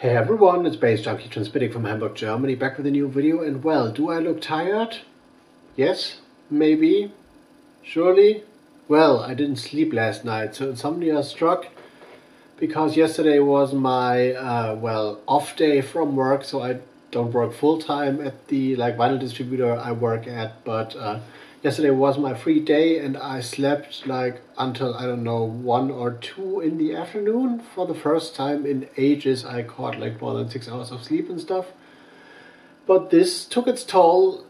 Hey everyone, it's Bass Junkie transmitting from Hamburg, Germany, back with a new video. And well, do I look tired? Yes, maybe, surely. Well, I didn't sleep last night, so insomnia struck because yesterday was my off day from work. So I don't work full time at the vinyl distributor I work at, but yesterday was my free day and I slept until, I don't know, 1 or 2 in the afternoon. For the first time in ages I caught more than 6 hours of sleep and stuff. But this took its toll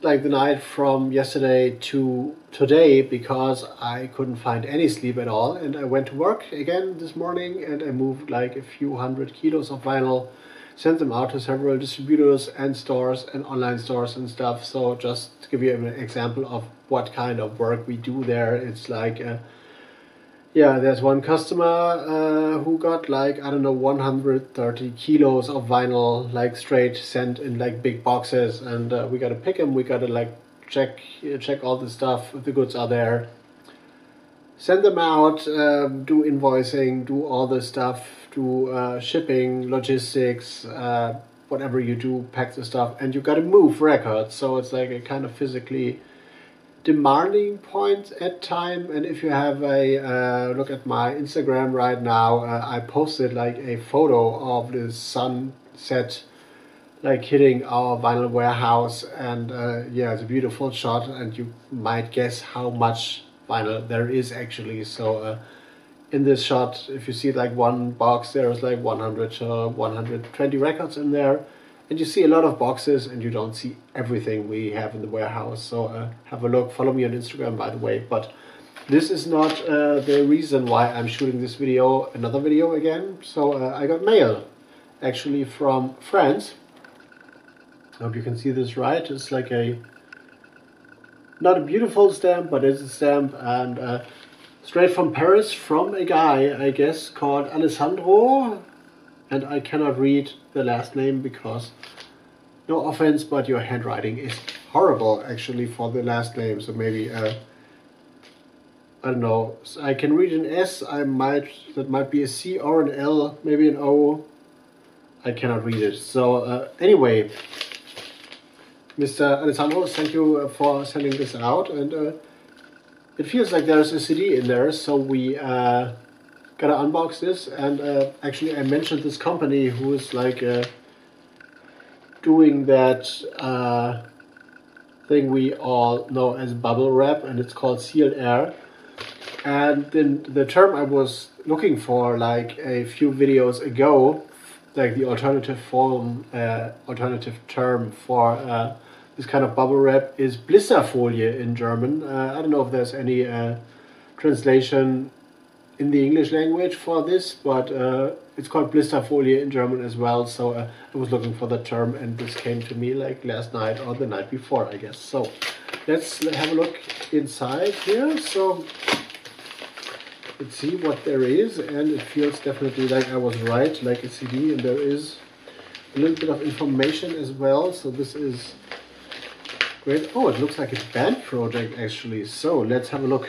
the night from yesterday to today because I couldn't find any sleep at all. And I went to work again this morning and I moved a few hundred kilos of vinyl, sent them out to several distributors and stores and online stores and stuff. So just to give you an example of what kind of work we do there, it's there's one customer who got I don't know, 130 kilos of vinyl straight sent in big boxes, and we gotta pick them, we gotta check all the stuff, if the goods are there, send them out, do invoicing, do all the stuff, do shipping, logistics, whatever you do, pack the stuff, and you gotta move records. So it's a kind of physically demanding point at time. And if you have a look at my Instagram right now, I posted a photo of the sunset hitting our vinyl warehouse, and it's a beautiful shot, and you might guess how much vinyl there is actually. So in this shot, if you see one box, there's 100 to 120 records in there, and you see a lot of boxes and you don't see everything we have in the warehouse. So have a look, follow me on Instagram, by the way. But this is not the reason why I'm shooting this video, another video again. So I got mail actually from France. I hope you can see this right. It's not a beautiful stamp, but it's a stamp, and straight from Paris, from a guy, I guess, called Alessandro. And I cannot read the last name because, no offense, but your handwriting is horrible actually for the last name. So maybe, I don't know, I can read an S, that might be a C or an L, maybe an O. I cannot read it. So anyway, Mr. Alessandro, thank you for sending this out. And it feels like there's a CD in there, so we gotta unbox this. And actually I mentioned this company who is doing that thing we all know as bubble wrap, and it's called sealed air. And then the term I was looking for a few videos ago, the alternative term for this kind of bubble wrap is Blisterfolie in German. I don't know if there's any translation in the English language for this, but it's called Blisterfolie in German as well. So I was looking for the term, and this came to me last night or the night before, I guess. So let's have a look inside here. So let's see what there is, and it feels definitely like I was right, like a CD, and there is a little bit of information as well. So this is great. Oh, it looks like a band project actually. So let's have a look.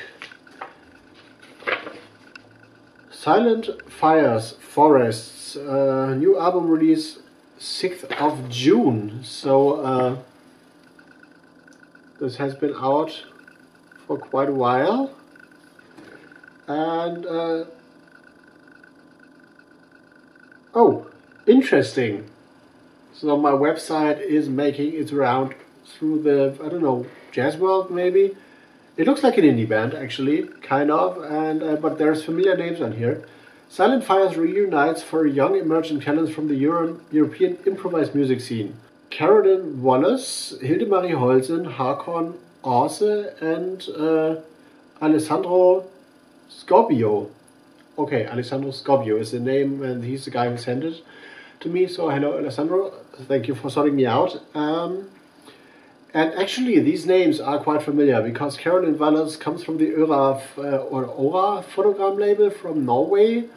Silent Fires, Forests, new album release 6th of June. So this has been out for quite a while. And oh, interesting. So my website is making its round through the, I don't know, jazz world maybe. It looks like an indie band actually, kind of, and but there's familiar names on here. Silent Fires reunites for young emerging talents from the European improvised music scene. Carolyn Wallace, Hildemarie Holzen, Hakon Arse, and Alessandro Scobbio. Okay, Alessandro Scobbio is the name, and he's the guy who sent it to me. So hello Alessandro, thank you for sorting me out. And actually these names are quite familiar because Carolyn Wallace comes from the Ora phonogram label from Norway.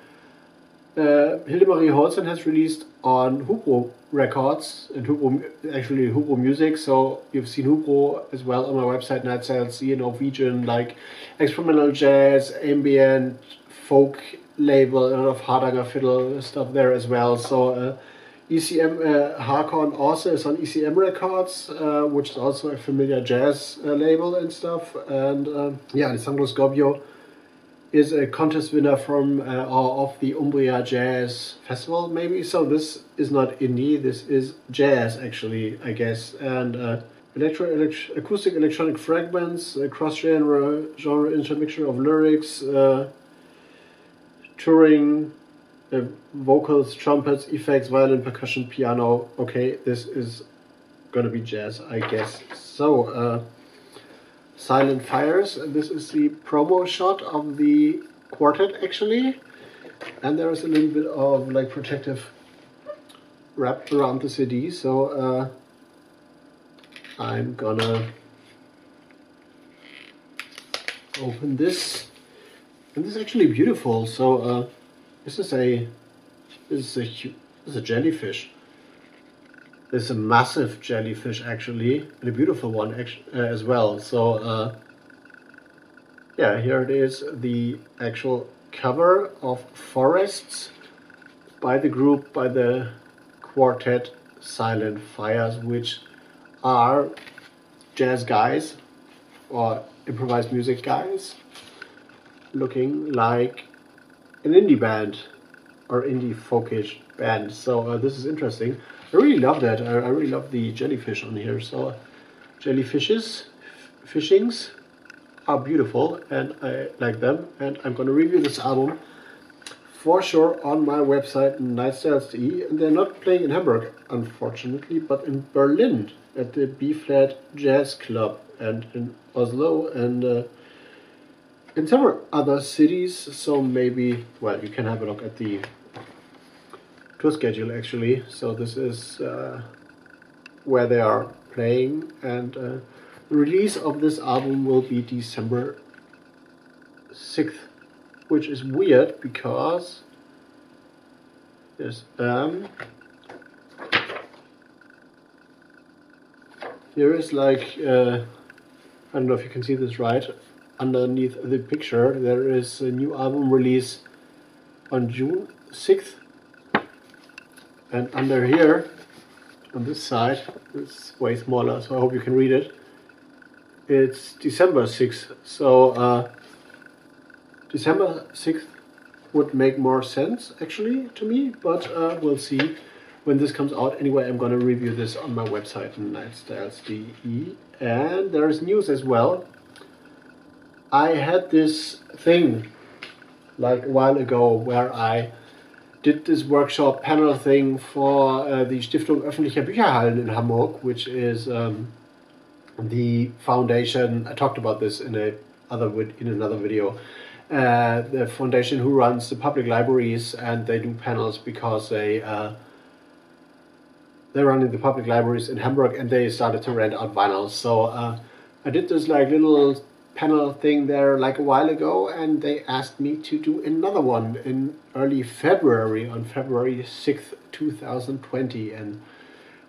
Hildemarie Holzen has released on Hubro Records and Hubro Music. So you've seen Hubro as well on my website, Night Cells, Norwegian, experimental jazz, ambient, folk label, a lot of Hardanger fiddle stuff there as well. So ECM Harkon also is on ECM Records, which is also a familiar jazz label and stuff. And yeah, Alessandro Scobbio is a contest winner from or of the Umbria Jazz Festival, maybe. So this is not indie, this is jazz actually, I guess. And acoustic electronic fragments, cross-genre intermixture of lyrics, touring, vocals, trumpets, effects, violin, percussion, piano. Okay, this is gonna be jazz, I guess. So, Silent Fires, this is the promo shot of the quartet actually. And there is a little bit of like protective wrap around the CD. So, I'm gonna open this, and this is actually beautiful. So this is a jellyfish. This is a massive jellyfish actually, and a beautiful one as well. So yeah, here it is, the actual cover of Forests by the quartet Silent Fires, which are jazz guys or improvised music guys looking like an indie band or indie folkish band. So this is interesting. I really love that. I really love the jellyfish on here. So fishings are beautiful and I like them, and I'm going to review this album for sure on my website nightstyles.de. And they're not playing in Hamburg unfortunately, but in Berlin at the B-flat Jazz Club, and in Oslo, and in several other cities. So maybe, well, you can have a look at the tour schedule actually. So this is where they are playing, and the release of this album will be December 6th, which is weird because there's here is like, I don't know if you can see this right, underneath the picture there is a new album release on June 6th, and under here on this side, it's way smaller so I hope you can read it, it's December 6th. So December 6th would make more sense actually to me, but we'll see when this comes out. Anyway, I'm gonna review this on my website, nightstyles.de. And there's news as well. I had this thing like a while ago where I did this workshop panel thing for the Stiftung Öffentlicher Bücherhallen in Hamburg, which is the foundation. I talked about this in another video. The foundation who runs the public libraries, and they do panels because they're running the public libraries in Hamburg, and they started to rent out vinyls. So I did this like little panel thing there like a while ago, and they asked me to do another one in early February, on February 6th, 2020. And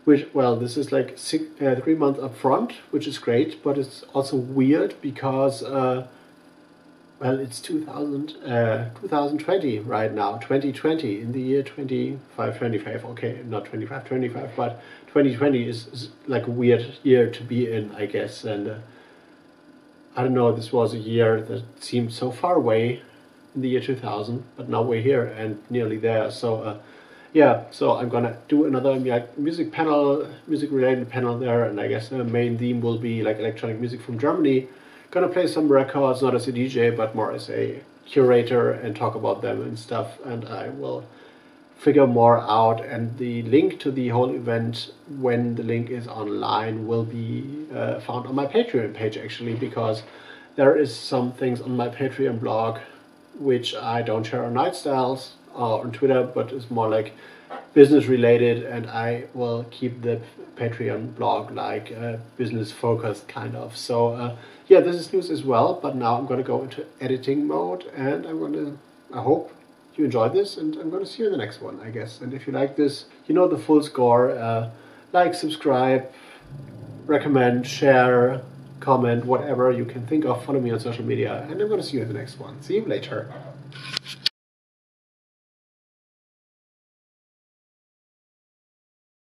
which, well, this is like 3 months up front, which is great, but it's also weird because well, it's 2020 right now, 2020, in the year 25, okay, not 25, but 2020 is like a weird year to be in, I guess. And I don't know, this was a year that seemed so far away in the year 2000, but now we're here and nearly there. So yeah, so I'm gonna do another music related panel there, and I guess the main theme will be like electronic music from Germany. Gonna play some records, not as a DJ, but more as a curator, and talk about them and stuff. And I will figure more out. And the link to the whole event, when the link is online, will be found on my Patreon page actually, because there is some things on my Patreon blog which I don't share on Nightstyles or on Twitter, but it's more like business related, and I will keep the Patreon blog like business focused kind of. So yeah, this is news as well, but now I'm going to go into editing mode, and I hope you enjoyed this, and I'm going to see you in the next one, I guess. And if you like this, you know the full score. Like, subscribe, recommend, share, comment, whatever you can think of. Follow me on social media, and I'm going to see you in the next one. See you later.